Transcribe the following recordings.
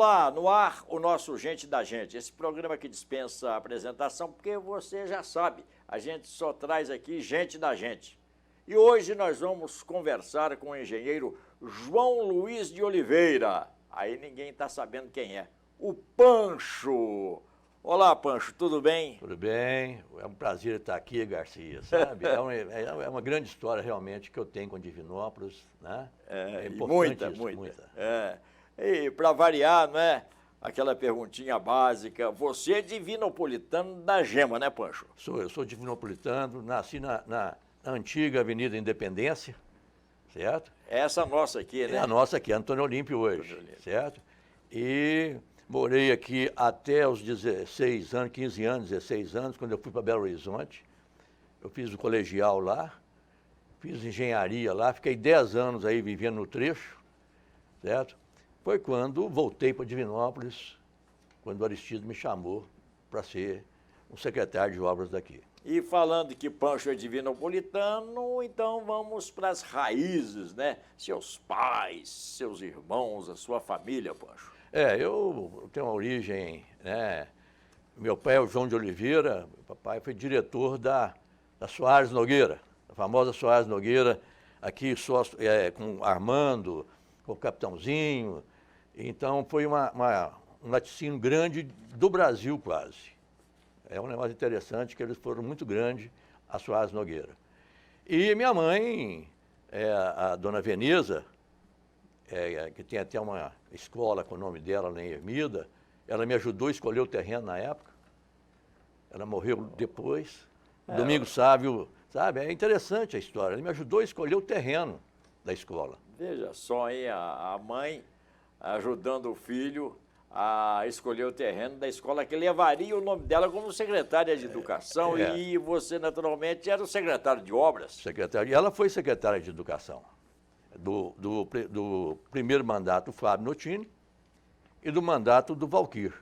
Olá, no ar o nosso Gente da Gente, esse programa que dispensa a apresentação, porque você já sabe, a gente só traz aqui gente da gente. E hoje nós vamos conversar com o engenheiro João Luiz de Oliveira. Aí ninguém está sabendo quem é. O Pancho. Olá, Pancho, tudo bem? Tudo bem, é um prazer estar aqui, Garcia, sabe? É uma grande história realmente que eu tenho com Divinópolis, né? É importante muita. É. E para variar, não é? Aquela perguntinha básica, você é divinopolitano da Gema, né, Pancho? Eu sou divinopolitano, nasci na antiga Avenida Independência, certo? Essa nossa aqui, né? É a nossa aqui, Antônio Olímpio hoje, certo? E morei aqui até os 16 anos, 15 anos, 16 anos, quando eu fui para Belo Horizonte. Eu fiz o colegial lá, fiz engenharia lá, fiquei 10 anos aí vivendo no trecho, certo? Foi quando voltei para Divinópolis, quando o Aristides me chamou para ser um secretário de obras daqui. E falando que Pancho é divinopolitano, então vamos para as raízes, né? Seus pais, seus irmãos, a sua família, Pancho. Eu tenho uma origem, né? Meu pai é o João de Oliveira, meu papai foi diretor da Soares Nogueira, a famosa Soares Nogueira, aqui sócio, com Armando, com o Capitãozinho. Então foi um laticínio grande do Brasil quase. É um negócio interessante que eles foram muito grandes, a Soares Nogueira. E minha mãe, a dona Veneza, que tem até uma escola com o nome dela lá em Ermida, ela me ajudou a escolher o terreno na época. Ela morreu depois. Domingos Sávio, sabe? É interessante a história. Ele me ajudou a escolher o terreno da escola. Veja só, hein? A mãe ajudando o filho a escolher o terreno da escola que levaria o nome dela como secretária de Educação e você, naturalmente, era o secretário de Obras. Secretária. E ela foi secretária de Educação. Do primeiro mandato do Fábio Notini e do mandato do Valquir.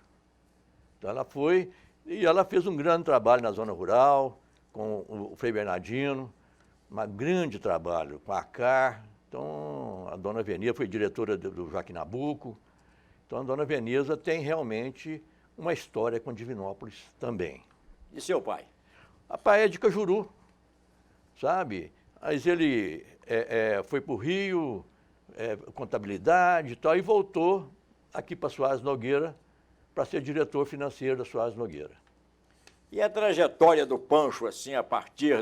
Então ela foi, e ela fez um grande trabalho na zona rural, com o Frei Bernardino, um grande trabalho com a CAR. Então a dona Veneza foi diretora do Joaquim Nabuco. Então a dona Veneza tem realmente uma história com Divinópolis também. E seu pai? O pai é de Cajuru, sabe? Mas ele foi para o Rio, contabilidade e tal, e voltou aqui para Soares Nogueira para ser diretor financeiro da Soares Nogueira. E a trajetória do Pancho, assim, a partir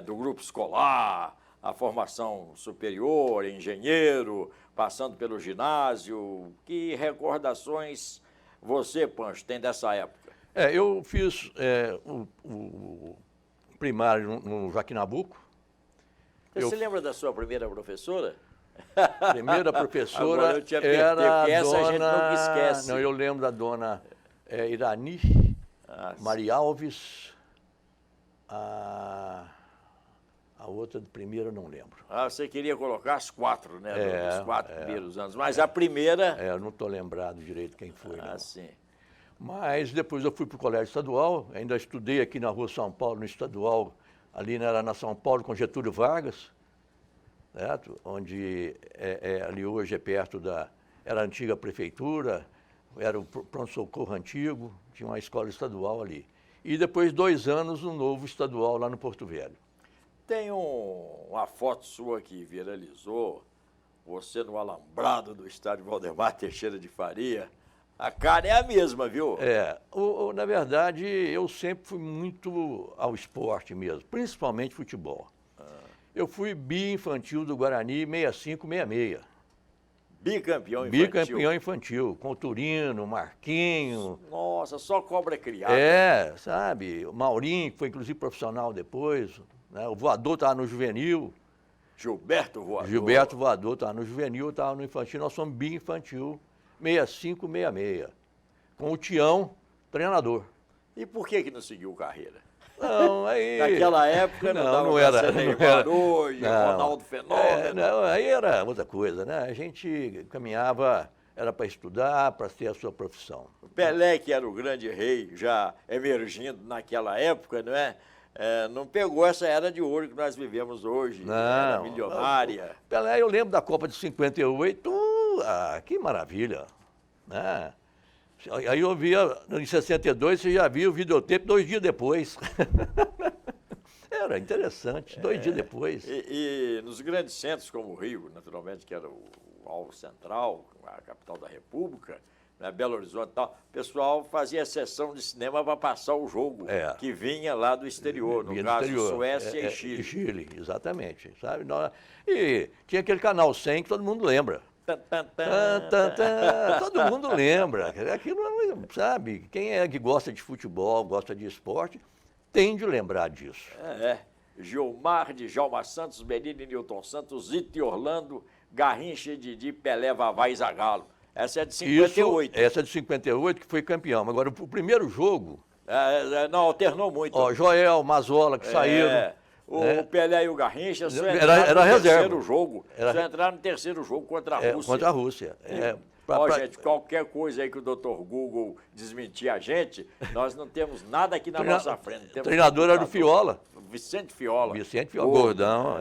do grupo escolar, a formação superior, engenheiro, passando pelo ginásio, que recordações você, Pancho, tem dessa época? Eu fiz o primário no Joaquim Nabuco. Você se lembra da sua primeira professora? Primeira professora agora eu tinha perdido, era a essa dona... a gente não esquece. Não, eu lembro da dona Irani, Maria Alves, a outra de primeira eu não lembro. Você queria colocar as quatro, né? Os 4 primeiros anos. Mas a primeira... eu não estou lembrado direito quem foi. não. Sim. Mas depois eu fui para o colégio estadual, ainda estudei aqui na rua São Paulo, no estadual, ali era na São Paulo com Getúlio Vargas, certo? Onde ali hoje é perto era a antiga prefeitura, era o pronto-socorro antigo, tinha uma escola estadual ali. E depois 2 anos no novo estadual lá no Porto Velho. Tem uma foto sua que viralizou, você no alambrado do estádio Valdemar Teixeira de Faria. A cara é a mesma, viu? Na verdade, eu sempre fui muito ao esporte mesmo, principalmente futebol. Eu fui bi-infantil do Guarani 65-66. Bicampeão infantil? Bicampeão infantil, com o Turino, Marquinho. Nossa, só cobra criada. Sabe? O Maurinho, que foi inclusive profissional depois, né? O Voador estava no juvenil. Gilberto Voador. Gilberto Voador estava no juvenil, estava no infantil. Nós somos bi-infantil 65-66. Com o Tião, treinador. E por que não seguiu carreira? Não, aí... Naquela época não era Neymar hoje, Ronaldo Fenômeno. Aí era outra coisa, né? A gente caminhava, era para estudar, para ter a sua profissão. O Pelé, que era o grande rei, já emergindo naquela época, não é? Não pegou essa era de ouro que nós vivemos hoje, era milionária. Pelé, eu lembro da Copa de 58, que maravilha. né? Aí eu via, em 62, você já via o videotape 2 dias depois. Era interessante, 2 dias depois. E nos grandes centros como o Rio, naturalmente, que era o alvo central, a capital da República, né, Belo Horizonte e tal, o pessoal fazia sessão de cinema para passar o jogo que vinha lá do exterior, no caso Suécia e Chile. E Chile, exatamente, sabe? E tinha aquele canal 100 que todo mundo lembra. Todo mundo lembra. Aquilo, sabe? Quem é que gosta de futebol, gosta de esporte, tem de lembrar disso. Gilmar, Djalma Santos, Benini, Newton Santos, Zito e Orlando, Garrincha, Didi, Pelé, Vavá e Zagallo. Essa é de 58. Essa é de 58, que foi campeão. Agora, o primeiro jogo... não, alternou muito. Ó, Joel, Mazola, que saíram. O Pelé e o Garrincha só era entraram no reserva. terceiro jogo. Só entraram no terceiro jogo contra a Rússia. Contra a Rússia. Gente, qualquer coisa aí que o Dr. Google desmentir a gente, nós não temos nada aqui na nossa frente. O treinador era o Fiola. Vicente Fiola. Vicente Fiola, gordão,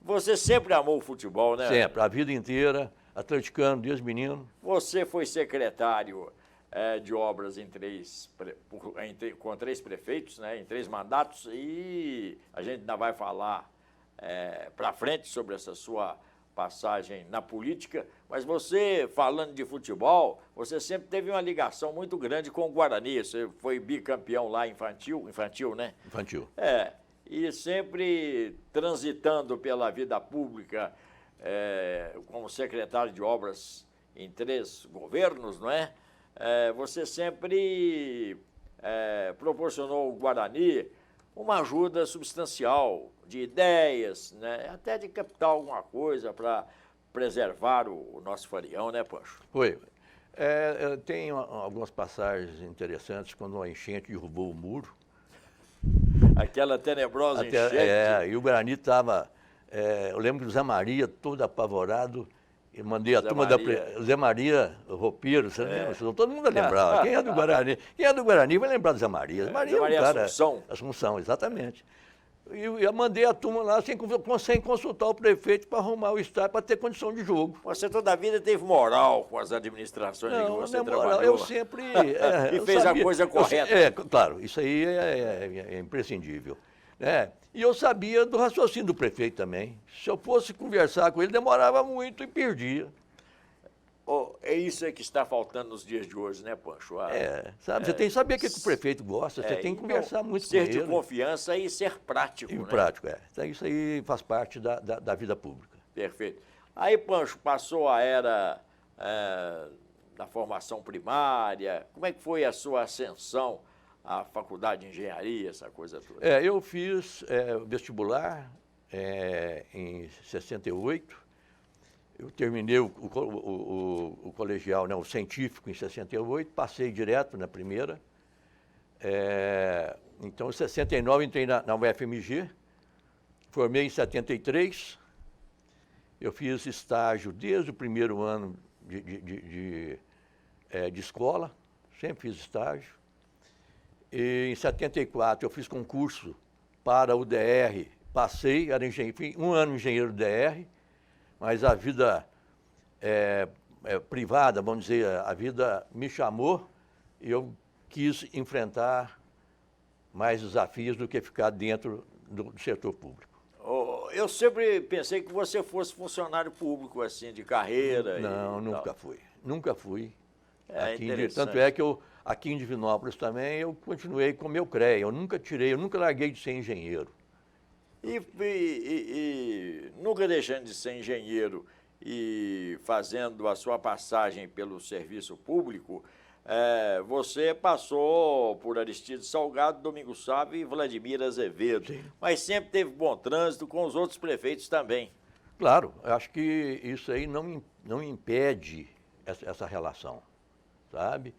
Você sempre amou o futebol, né? Sempre, a vida inteira, atleticano, desde menino. Você foi secretário de obras com 3 prefeitos, né, em 3 mandatos, e a gente ainda vai falar para frente sobre essa sua passagem na política, mas você, falando de futebol, você sempre teve uma ligação muito grande com o Guarani. Você foi bicampeão lá infantil, né? Infantil. E sempre transitando pela vida pública como secretário de obras em 3 governos, não é? Você sempre proporcionou ao Guarani uma ajuda substancial de ideias, né? Até de captar alguma coisa para preservar o nosso Farião, né, Pancho? Foi. Tem algumas passagens interessantes quando a enchente derrubou o muro. Aquela tenebrosa enchente. E o Guarani estava... eu lembro que o Zé Maria, todo apavorado, eu mandei a turma da... Zé Maria, roupeiro, você lembra? Todo mundo lembrava. Quem é do Guarani vai lembrar do Zé Maria. Zé Maria é um cara... Assunção, exatamente. E eu mandei a turma lá sem consultar o prefeito para arrumar o estádio, para ter condição de jogo. Você toda a vida teve moral com as administrações em que você trabalhou. Eu sempre... e fez a coisa correta. Claro, isso aí é imprescindível. E eu sabia do raciocínio do prefeito também. Se eu fosse conversar com ele, demorava muito e perdia. É isso que está faltando nos dias de hoje, né, Pancho? Sabe, você tem que saber o que o prefeito gosta, você tem que conversar muito com ele. Ser de confiança e ser prático, né? Prático, Então, isso aí faz parte da vida pública. Perfeito. Aí, Pancho, passou a era da formação primária. Como é que foi a sua ascensão à faculdade de engenharia, essa coisa toda? Eu fiz vestibular em 68. Eu terminei o colegial, né, o científico, em 68, passei direto na primeira. Então, em 69, entrei na UFMG, formei em 73. Eu fiz estágio desde o primeiro ano de escola, sempre fiz estágio. E em 74, eu fiz concurso para o DR, passei, era um ano engenheiro DR, mas a vida privada, vamos dizer, a vida me chamou e eu quis enfrentar mais desafios do que ficar dentro do setor público. Eu sempre pensei que você fosse funcionário público, assim, de carreira. Não, nunca fui. Interessante. Tanto é que aqui em Divinópolis também eu continuei com o meu CREA, eu nunca larguei de ser engenheiro. E nunca deixando de ser engenheiro e fazendo a sua passagem pelo serviço público, você passou por Aristides Salgado, Domingos Sávio e Vladimir Azevedo. Sim. Mas sempre teve bom trânsito com os outros prefeitos também. Claro, acho que isso aí não impede essa relação, sabe?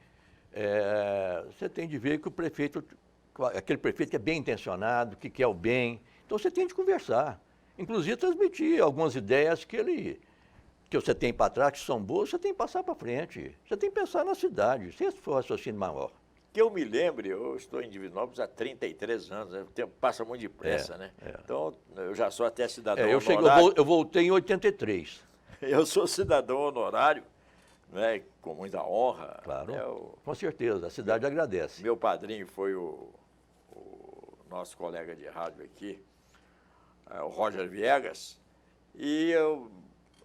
Você tem de ver que o prefeito, aquele prefeito que é bem intencionado, que quer o bem, então você tem de conversar, inclusive transmitir algumas ideias que você tem para trás, que são boas, você tem que passar para frente. Você tem que pensar na cidade, se esse for o raciocínio maior. Que eu me lembre, eu estou em Divinópolis há 33 anos, o tempo passa muito depressa, né? Então, eu já sou até cidadão honorário. Eu voltei em 83. Eu sou cidadão honorário né, com muita honra. Claro, Né, com certeza, a cidade agradece. meu padrinho foi o nosso colega de rádio aqui, o Roger Viegas, e eu,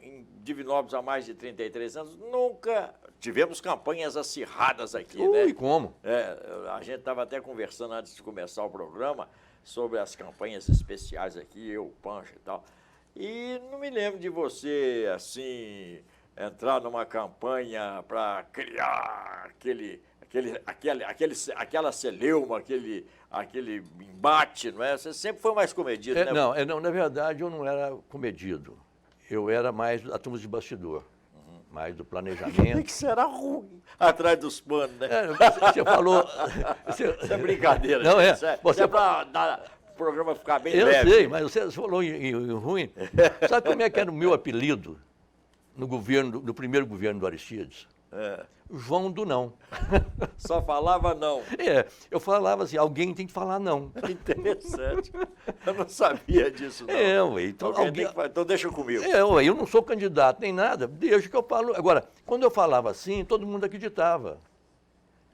em Divinópolis há mais de 33 anos, nunca tivemos campanhas acirradas aqui, né? E como? A gente estava até conversando antes de começar o programa sobre as campanhas especiais aqui, eu, o Pancho e tal. E não me lembro de você, assim, entrar numa campanha para criar aquela celeuma, aquele embate, não é? Você sempre foi mais comedido, né? Não, na verdade eu não era comedido. Eu era mais a turma de bastidor, mais do planejamento. Que será ruim atrás dos panos, né? Você falou... Isso é brincadeira. Não, gente. Isso é para dar o programa ficar bem Eu leve. sei, mas você falou em ruim. Sabe como é que era o meu apelido no primeiro governo do Aristides? João do Não. Só falava não. Eu falava assim, alguém tem que falar não. Interessante. Eu não sabia disso, não. Então, então deixa comigo. Eu não sou candidato nem nada, deixa que eu falo. Agora, quando eu falava assim, todo mundo acreditava.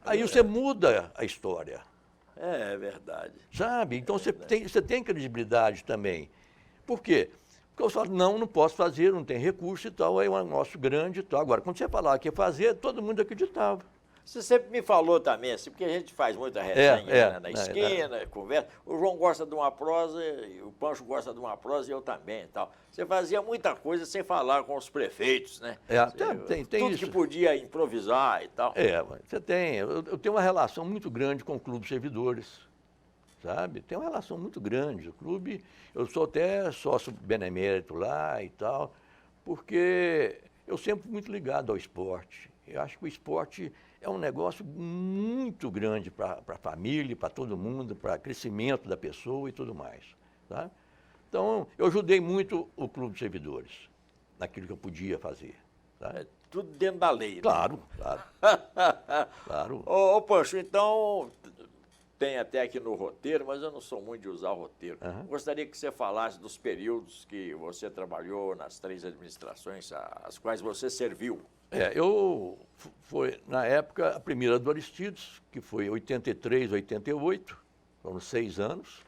Aí você muda a história. É verdade. Sabe? Então você tem credibilidade também. Por quê? Porque eu falo, não posso fazer, não tem recurso e tal, aí é um negócio grande e tal. Agora, quando você falava que ia fazer, todo mundo acreditava. Você sempre me falou também, assim, porque a gente faz muita resenha na esquina, conversa. O João gosta de uma prosa, o Pancho gosta de uma prosa e eu também e tal. Você fazia muita coisa sem falar com os prefeitos, né? Tem tudo isso. que podia improvisar e tal. Você tem. Eu tenho uma relação muito grande com o Clube de Servidores, sabe? Tem uma relação muito grande. O clube, eu sou até sócio benemérito lá e tal, porque eu sempre fui muito ligado ao esporte. Eu acho que o esporte é um negócio muito grande para a família, para todo mundo, para o crescimento da pessoa e tudo mais. Tá? Então, eu ajudei muito o Clube de Servidores, naquilo que eu podia fazer. Tá? Tudo dentro da lei, né? Claro. Claro. Ô, Pancho, então, tem até aqui no roteiro, mas eu não sou muito de usar o roteiro. Gostaria que você falasse dos períodos que você trabalhou nas 3 administrações às quais você serviu. Foi, na época, a primeira do Aristides, que foi 83, 88, foram 6 anos.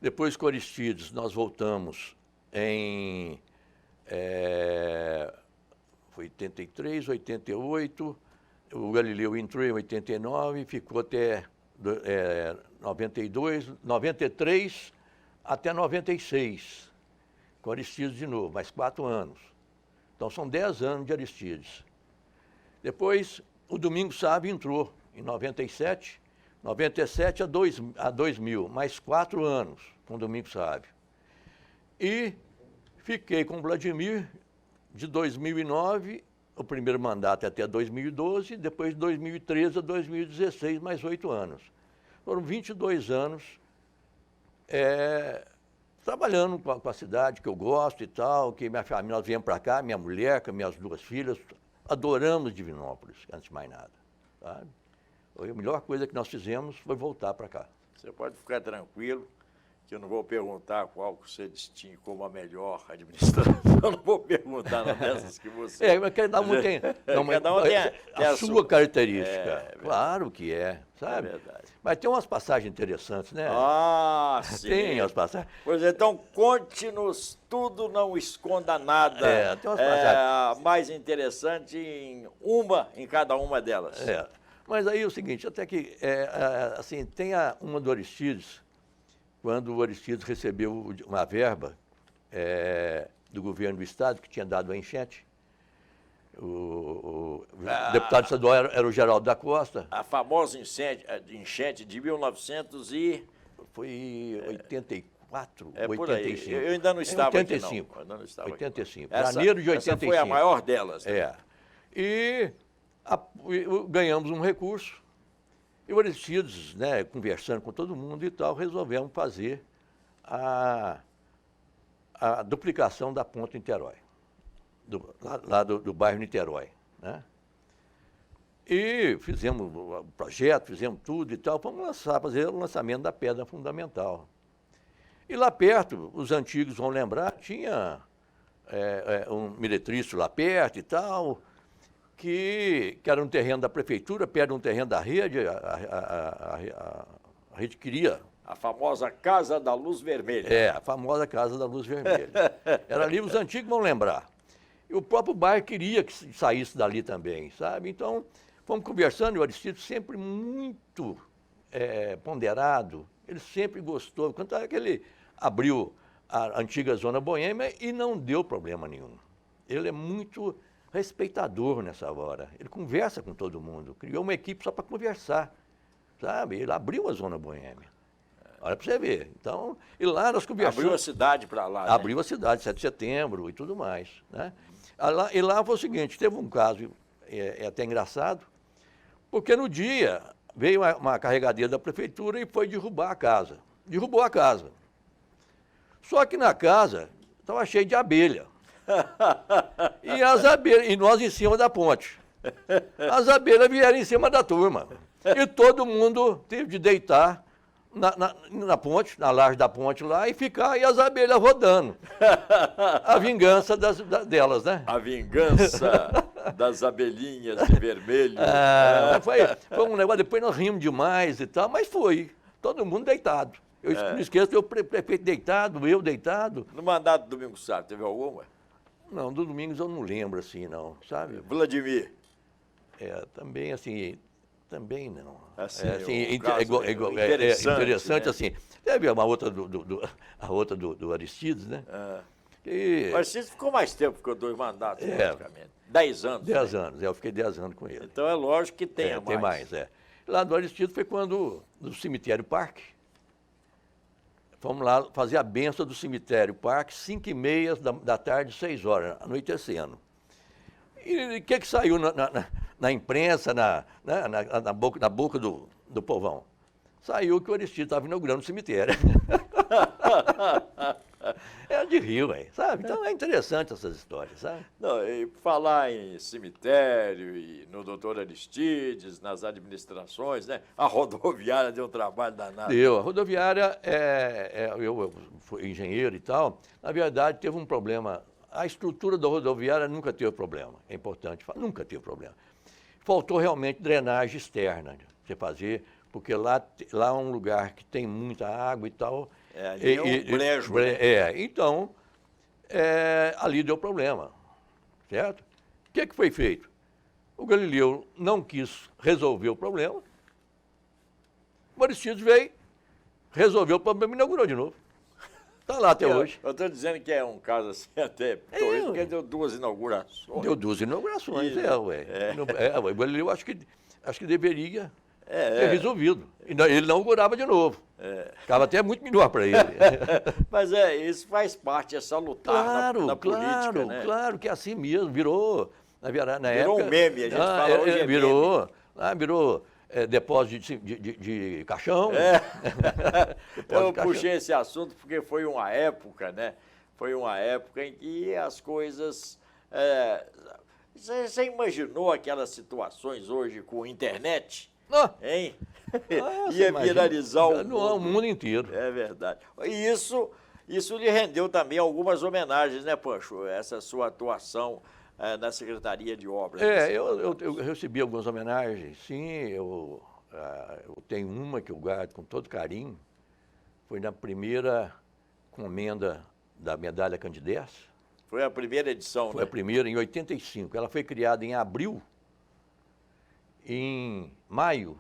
Depois com o Aristides, nós voltamos em 83, 88, o Galileu entrou em 89, ficou até 92, 93 até 96, com Aristides de novo, mais 4 anos. Então, são 10 anos de Aristides. Depois, o Domingos Sávio entrou em 97, 97 a 2000, mais 4 anos com o Domingos Sávio. E fiquei com o Vladimir de 2009, o primeiro mandato até 2012, depois de 2013 a 2016, mais 8 anos. Foram 22 anos trabalhando com a cidade, que eu gosto e tal, que minha família, nós viemos para cá, minha mulher, com minhas 2 filhas, adoramos Divinópolis, antes de mais nada. Sabe? A melhor coisa que nós fizemos foi voltar para cá. Você pode ficar tranquilo, que eu não vou perguntar qual que você distingue como a melhor administração, eu não vou perguntar nada dessas que você... Mas cada um tem, a sua característica. Claro que sabe? É verdade. Mas tem umas passagens interessantes, né? Sim. Tem as passagens. Pois é, então conte-nos tudo, não esconda nada. Tem umas passagens. Mais interessante em cada uma delas. Mas aí é o seguinte, até que, assim, tem uma do Aristides, quando o Aristides recebeu uma verba do governo do estado, que tinha dado a enchente. O deputado estadual era o Geraldo da Costa. A famosa enchente de 1900 e... Foi 84, por 85. Aí. Eu ainda não estava 85, aqui, não. Eu ainda não estava 85. Aqui, Janeiro de 85. Essa foi a maior delas. Né? E ganhamos um recurso. E o Aristides, né, conversando com todo mundo e tal, resolvemos fazer a duplicação da ponte Niterói, lá do bairro Niterói. Né? E fizemos o projeto, fizemos tudo e tal, vamos fazer o lançamento da pedra fundamental. E lá perto, os antigos vão lembrar, tinha um meretrício lá perto e tal. que era um terreno da prefeitura, perto de um terreno da rede, a rede queria. A famosa Casa da Luz Vermelha. É, a famosa Casa da Luz Vermelha. Era ali, os antigos vão lembrar. E o próprio bairro queria que saísse dali também, sabe? Então, fomos conversando, e o Aristides sempre muito ponderado, ele sempre gostou. Quanto é que ele abriu a antiga Zona Boêmia e não deu problema nenhum. Ele é muito respeitador nessa hora. Ele conversa com todo mundo, criou uma equipe só para conversar, sabe? Ele abriu a Zona Boêmia. Olha para você ver. Então, e lá nós conversamos. Abriu a cidade para lá, Abriu a cidade, 7 de setembro e tudo mais, né? E lá foi o seguinte, teve um caso, até engraçado, porque no dia veio uma carregadeira da prefeitura e foi derrubar a casa. Derrubou a casa. Só que na casa estava cheio de abelha. E as abelhas, e nós em cima da ponte. As abelhas vieram em cima da turma. E todo mundo teve de deitar na ponte, na laje da ponte lá, e ficar, e as abelhas rodando. A vingança delas, né? A vingança das abelhinhas de vermelho. Foi um negócio, depois nós rimos demais e tal, mas foi. Todo mundo deitado. Eu não esqueço, o prefeito deitado, eu deitado. No mandato do Domingos Sá, teve alguma? Não, do Domingos eu não lembro assim, não, sabe? Vladimir. Também assim... Também não. Assim, interessante, né? assim. Teve uma outra a outra do Aristides, né? O Aristides ficou mais tempo, ficou 2 mandatos, praticamente. 10 anos. 10 anos, eu fiquei 10 anos com ele. Então é lógico que tenha mais. Tem mais, Lá do Aristides foi quando, no cemitério Parque, fomos lá fazer a benção do cemitério Parque, 5h30 da tarde, 6 horas, anoitecendo. E o que saiu na imprensa, na boca do povão? Saiu que o Aristides estava inaugurando o cemitério. É de rir, sabe? Então é interessante essas histórias, sabe? Não, e falar em cemitério e no doutor Aristides, nas administrações, né? A rodoviária deu um trabalho danado. A rodoviária, eu fui engenheiro e tal, na verdade teve um problema. A estrutura da rodoviária nunca teve problema, é importante falar, nunca teve problema. Faltou realmente drenagem externa, você fazer, porque lá é um lugar que tem muita água e tal. Ali é um brejo. Então, ali deu problema, certo? O que foi feito? O Galileu não quis resolver o problema, o Aristides veio, resolveu o problema e inaugurou de novo. Está lá até hoje. Eu estou dizendo que é um caso assim até pitoresco, porque deu 2 inaugurações. Deu 2 inaugurações, o Galileu acho que deveria ter resolvido. Ele inaugurava de novo. Ficava até muito melhor para ele. Mas isso faz parte, essa lutar na política, né? Claro que é assim mesmo. Virou época, um meme, a gente fala hoje virou depósito de caixão. Eu puxei esse assunto porque foi uma época, né? Foi uma época em que as coisas... Você imaginou aquelas situações hoje com internet? Hein? Ia viralizar o mundo inteiro. É verdade. E isso lhe rendeu também algumas homenagens, né, Pancho? Essa sua atuação na Secretaria de Obras. Eu recebi algumas homenagens, sim. Eu tenho uma que eu guardo com todo carinho. Foi na primeira comenda da Medalha Candidez. Foi a primeira edição, Foi a primeira, em 85. Ela foi criada em abril. Em maio,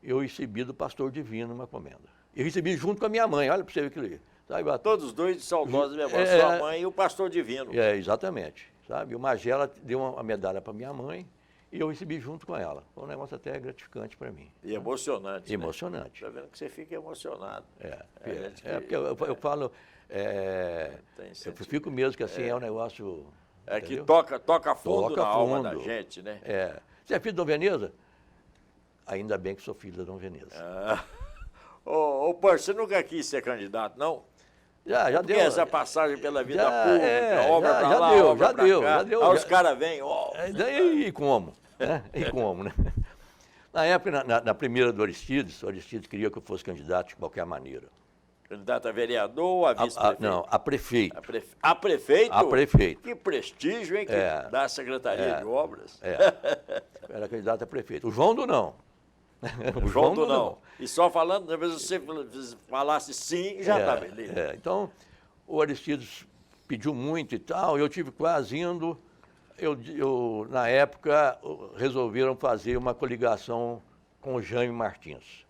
eu recebi do Pastor Divino uma comenda. Eu recebi junto com a minha mãe, olha para você ver que... Sabe, todos dois de saudosa memória, sua mãe e o Pastor Divino. Exatamente. Sabe? O Magela deu uma medalha para minha mãe e eu recebi junto com ela. Foi um negócio até gratificante para mim. E emocionante. Emocionante. Está vendo que você fica emocionado. Porque eu falo... eu fico mesmo que assim é um negócio... que toca fundo na alma da gente, né? Você é filho de Dom Veneza? Ainda bem que sou filho da Dom Veneza. Ô, Pancho, você nunca quis ser candidato, não? Já deu. Essa passagem pela vida pública, obra pra lá, obra pra cá. Aí os caras vêm, E como? E como, né? Na época, na primeira do Aristides, o Aristides queria que eu fosse candidato de qualquer maneira. Candidato a vereador ou a vice-prefeito? Não, a prefeito. A prefeito? A prefeito. Que prestígio, hein? Da Secretaria de Obras. Era candidato a prefeito. O João do não. O João do não. E só falando, talvez você falasse sim, já estava eleito. Então, o Aristides pediu muito e tal, eu tive quase indo. Na época, resolveram fazer uma coligação com o Jaime Martins.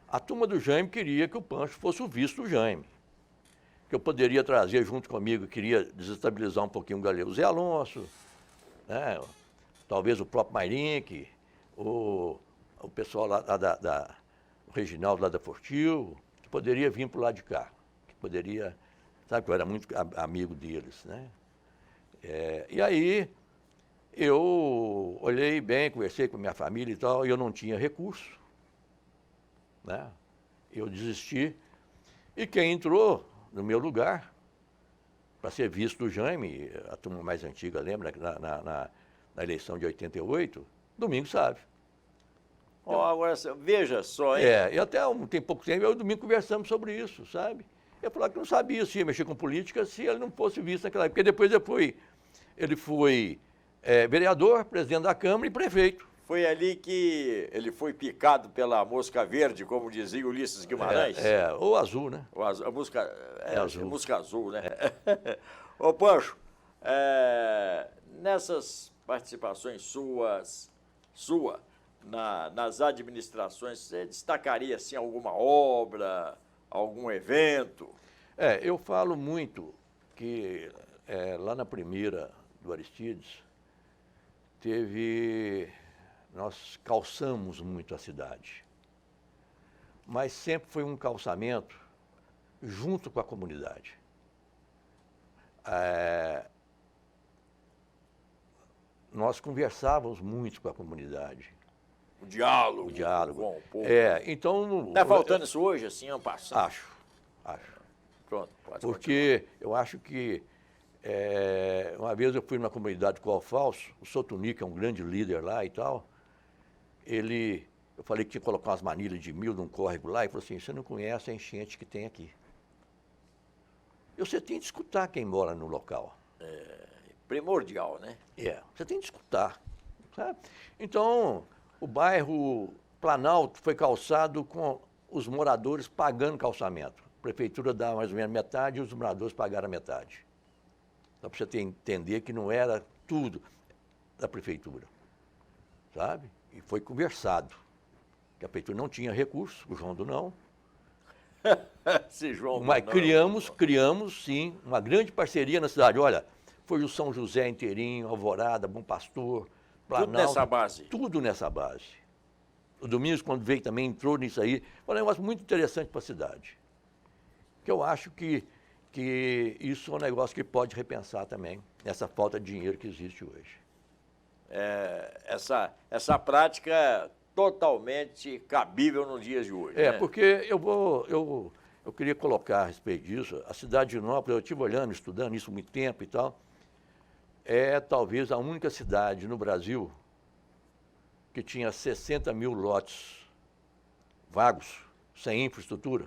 A turma do Jaime queria que o Pancho fosse o vice do Jaime. Que eu poderia trazer junto comigo, queria desestabilizar um pouquinho o Galego Zé Alonso, né? Talvez o próprio Mairink, o pessoal lá o Reginaldo lá da Fortil, que poderia vir para o lado de cá. Que poderia, sabe que eu era muito amigo deles, né? E aí eu olhei bem, conversei com a minha família e tal, e eu não tinha recurso, né? Eu desisti. E quem entrou no meu lugar, para ser vice do Jaime, a turma mais antiga lembra, na eleição de 88, Domingos Sávio. Agora, veja só, hein? E até tem pouco tempo, eu e o Domingo conversamos sobre isso, sabe? Eu falei que não sabia se ia mexer com política se ele não fosse vice naquela época, porque depois ele foi vereador, presidente da Câmara e prefeito. Foi ali que ele foi picado pela mosca verde, como dizia Ulisses Guimarães? Ou azul, né? A mosca, azul. Mosca azul, né? Ô, Pancho, nessas participações sua nas administrações, você destacaria assim, alguma obra, algum evento? Eu falo muito que lá na primeira do Aristides, nós calçamos muito a cidade, mas sempre foi um calçamento junto com a comunidade. Nós conversávamos muito com a comunidade. O diálogo. Com o povo. Então... Está faltando isso hoje, assim, eu passo? Acho. Pronto, pode Porque continuar. eu acho que uma vez eu fui numa comunidade com o Alfalso, o Sotuni, que é um grande líder lá e tal, eu falei que tinha que colocar umas manilhas de milho num córrego lá, e falou assim, você não conhece a enchente que tem aqui. Você tem que escutar quem mora no local. Primordial, né? Você tem que escutar, sabe? Então, o bairro Planalto foi calçado com os moradores pagando calçamento. A prefeitura dá mais ou menos metade e os moradores pagaram a metade. Só para você entender que não era tudo da prefeitura, sabe? E foi conversado, que a prefeitura não tinha recurso, o João do não. Mas criamos, sim, uma grande parceria na cidade. Olha, foi o São José inteirinho, Alvorada, Bom Pastor, Planalto. Tudo nessa base? Tudo nessa base. O Domingos, quando veio também, entrou nisso aí. Foi um negócio muito interessante para a cidade. Que eu acho que isso é um negócio que pode repensar também, essa falta de dinheiro que existe hoje. Essa prática é totalmente cabível nos dias de hoje. Né? Porque eu queria colocar a respeito disso, a cidade de Nova, eu estive olhando, estudando isso há muito tempo e tal, é talvez a única cidade no Brasil que tinha 60 mil lotes vagos, sem infraestrutura.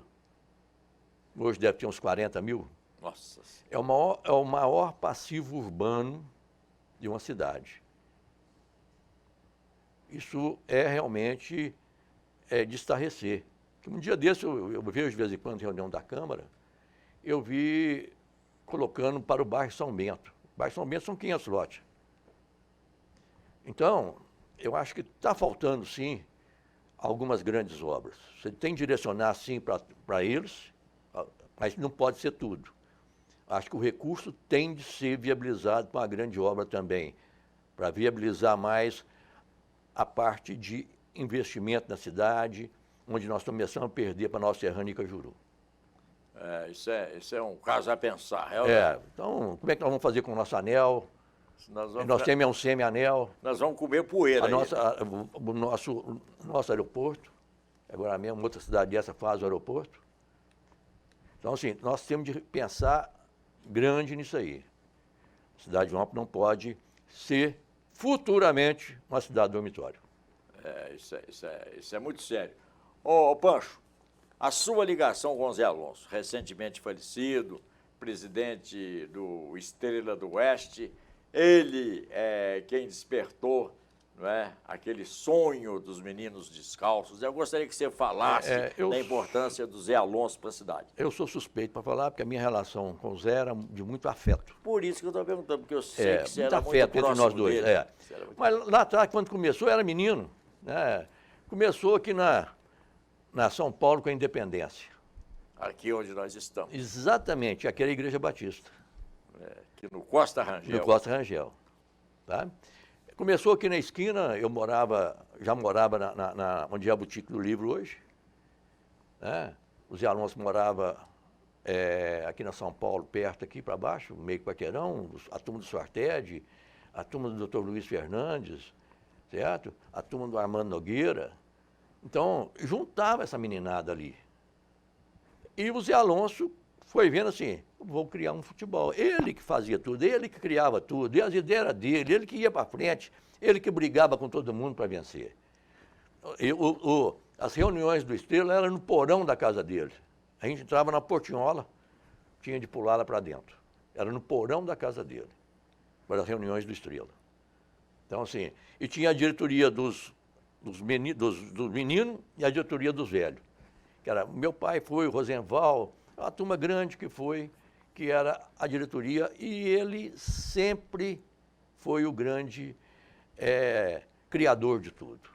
Hoje deve ter uns 40 mil. Nossa. É o maior passivo urbano de uma cidade. Isso é realmente de estarrecer. Um dia desse, eu vejo de vez em quando reunião da Câmara, eu vi colocando para o bairro São Bento. O bairro São Bento são 500 lotes. Então, eu acho que está faltando, sim, algumas grandes obras. Você tem que direcionar, sim, para eles, mas não pode ser tudo. Acho que o recurso tem de ser viabilizado para uma grande obra também, para viabilizar mais a parte de investimento na cidade, onde nós começamos a perder para a nossa Serrana e Cajuru. Isso é um caso a pensar. Então, como é que nós vamos fazer com o nosso anel? Nós temos um semi-anel. Nós vamos comer poeira. O nosso aeroporto, agora mesmo outra cidade dessa faz o aeroporto. Então, assim, nós temos de pensar grande nisso aí. A cidade de Nova não pode ser futuramente uma cidade dormitório. Isso é muito sério. Ô, Pancho, a sua ligação com o Zé Alonso, recentemente falecido, presidente do Estrela do Oeste, ele é quem despertou, não é, aquele sonho dos meninos descalços. Eu gostaria que você falasse da importância do Zé Alonso para a cidade. Eu sou suspeito para falar, porque a minha relação com o Zé era de muito afeto. Por isso que eu estou perguntando, porque eu sei que você era muito afeto próximo entre nós dois. dele. Mas lá atrás, quando começou, eu era menino. Né? Começou aqui na São Paulo com a Independência. Aqui onde nós estamos. Exatamente, aquela Igreja Batista. Aqui no Costa Rangel. No Costa Rangel. Tá? Começou aqui na esquina, já morava onde é a Boutique do Livro hoje. Né? O Zé Alonso morava aqui na São Paulo, perto aqui para baixo, meio quarteirão, a turma do Suartede, a turma do Dr. Luiz Fernandes, certo? A turma do Armando Nogueira. Então, juntava essa meninada ali. E o Zé Alonso foi vendo assim, vou criar um futebol. Ele que fazia tudo, ele que criava tudo, e as ideias eram dele, ele que ia para frente, ele que brigava com todo mundo para vencer. As reuniões do Estrela eram no porão da casa dele. A gente entrava na portinhola, tinha de pular lá para dentro. Era no porão da casa dele, para as reuniões do Estrela. Então, assim, e tinha a diretoria dos meninos e a diretoria dos velhos. Que era, meu pai foi, o Rosenval, uma turma grande que era a diretoria, e ele sempre foi o grande criador de tudo.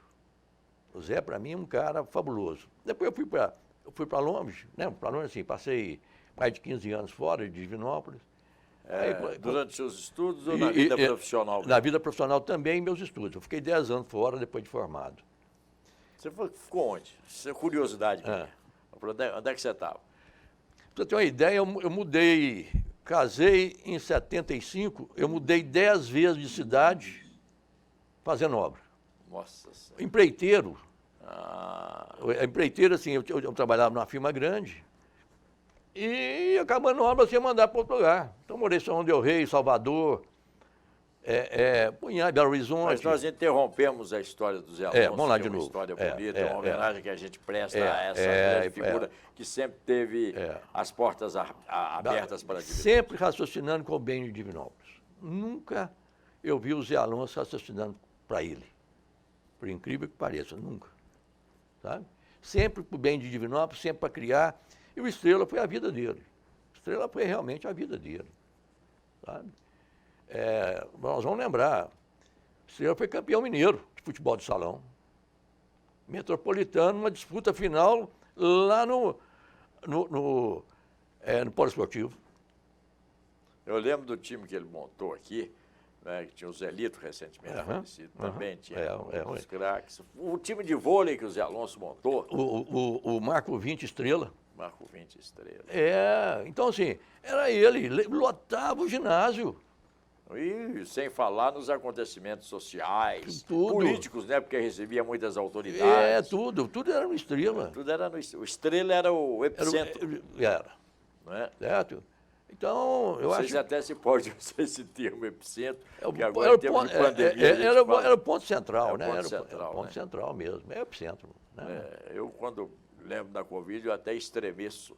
O Zé, para mim, é um cara fabuloso. Depois eu fui para longe, né? Para longe, assim, passei mais de 15 anos fora de Divinópolis. Durante seus estudos ou na vida profissional? Na vida profissional também, meus estudos. Eu fiquei 10 anos fora depois de formado. Você ficou onde? Isso é curiosidade. Onde é que você estava? Para você ter uma ideia, eu mudei, casei em 75, eu mudei 10 vezes de cidade fazendo obra. Nossa Senhora. Empreiteiro. Empreiteiro, assim, eu trabalhava numa firma grande e acabando a obra, você ia mandar para outro lugar. Então, morei em São Del Rey, Salvador, Punhal, Belo Horizonte. Mas nós interrompemos a história do Zé Alonso, vamos lá de que é uma novo. História bonita, uma homenagem que a gente presta a essa grande figura que sempre teve as portas abertas para a Divinópolis. Sempre raciocinando com o bem de Divinópolis. Nunca eu vi o Zé Alonso raciocinando para ele. Por incrível que pareça, nunca. Sabe? Sempre para o bem de Divinópolis, sempre para criar. E o Estrela foi a vida dele. O Estrela foi realmente a vida dele. Sabe? Nós vamos lembrar, o Estrela foi campeão mineiro de futebol de salão. Metropolitano, uma disputa final lá no Polo Esportivo. Eu lembro do time que ele montou aqui, né, que tinha o Zelito recentemente falecido, também tinha os craques. O time de vôlei que o Zé Alonso montou. O Marco 20 Estrela. Marco 20 Estrela. Então assim, era ele lotava o ginásio. E sem falar nos acontecimentos sociais, tudo. Políticos, né? Porque recebia muitas autoridades. Tudo era no Estrela. Tudo era no Estrela. O Estrela era o epicentro. Era. Não é? Certo? Então, eu acho... Não sei se até se pode usar esse termo epicentro, porque agora era em termos de pandemia... Era o ponto central, né? Era o ponto central mesmo, é epicentro. Né? Eu, quando lembro da Covid, eu até estremeço.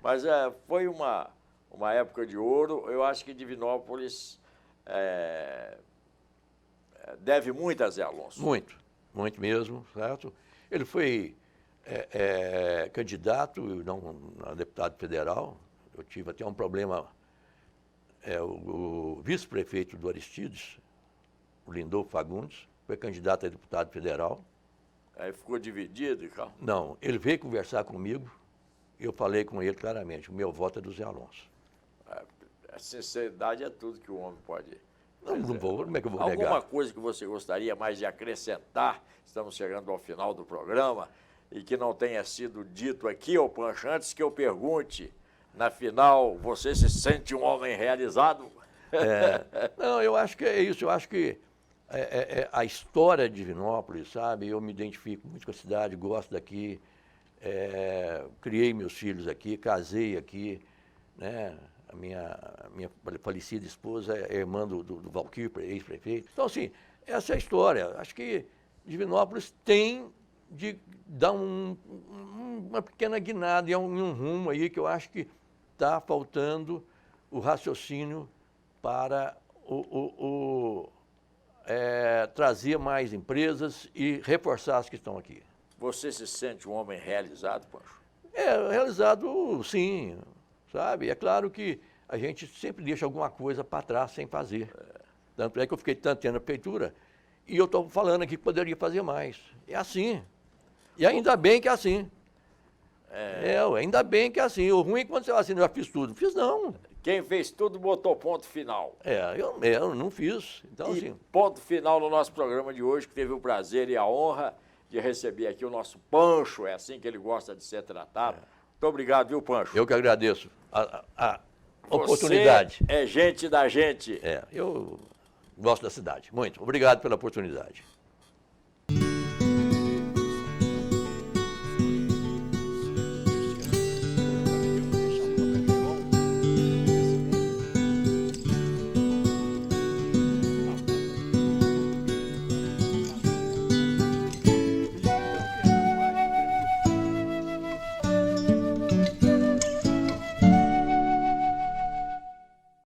Mas foi uma época de ouro. Eu acho que Divinópolis deve muito a Zé Alonso. Muito mesmo, certo? Ele foi candidato não, a deputado federal. Eu tive até um problema, o vice-prefeito do Aristides, o Lindolfo Fagundes, foi candidato a deputado federal. Aí ficou dividido, Carlos? Não, ele veio conversar comigo e eu falei com ele claramente, o meu voto é do Zé Alonso. A sinceridade é tudo que o homem pode... Não vou, como é que eu vou negar? Alguma coisa que você gostaria mais de acrescentar? Estamos chegando ao final do programa e que não tenha sido dito aqui, ô Pancho, antes que eu pergunte, na final, você se sente um homem realizado? Não, eu acho que é isso, eu acho que a história de Divinópolis, sabe, eu me identifico muito com a cidade, gosto daqui, criei meus filhos aqui, casei aqui, né? A minha falecida esposa é irmã do Valquírio, ex-prefeito. Então, assim, essa é a história. Acho que Divinópolis tem de dar um uma pequena guinada em um rumo aí que eu acho que está faltando o raciocínio para trazer mais empresas e reforçar as que estão aqui. Você se sente um homem realizado, Pancho? Realizado, sim, sabe? É claro que a gente sempre deixa alguma coisa para trás sem fazer. Tanto é que eu fiquei tanto tempo na prefeitura e eu estou falando aqui que poderia fazer mais. É assim. E ainda bem que é assim. Ainda bem que é assim. O ruim é quando você fala assim, eu já fiz tudo. Não fiz, não. Quem fez tudo botou ponto final. Eu não fiz. Então, E assim, ponto final no nosso programa de hoje, que teve o prazer e a honra de receber aqui o nosso Pancho, é assim que ele gosta de ser tratado. Muito obrigado, viu, Pancho? eu que agradeço a oportunidade. Você é gente da gente. Eu gosto da cidade. Muito. Obrigado pela oportunidade.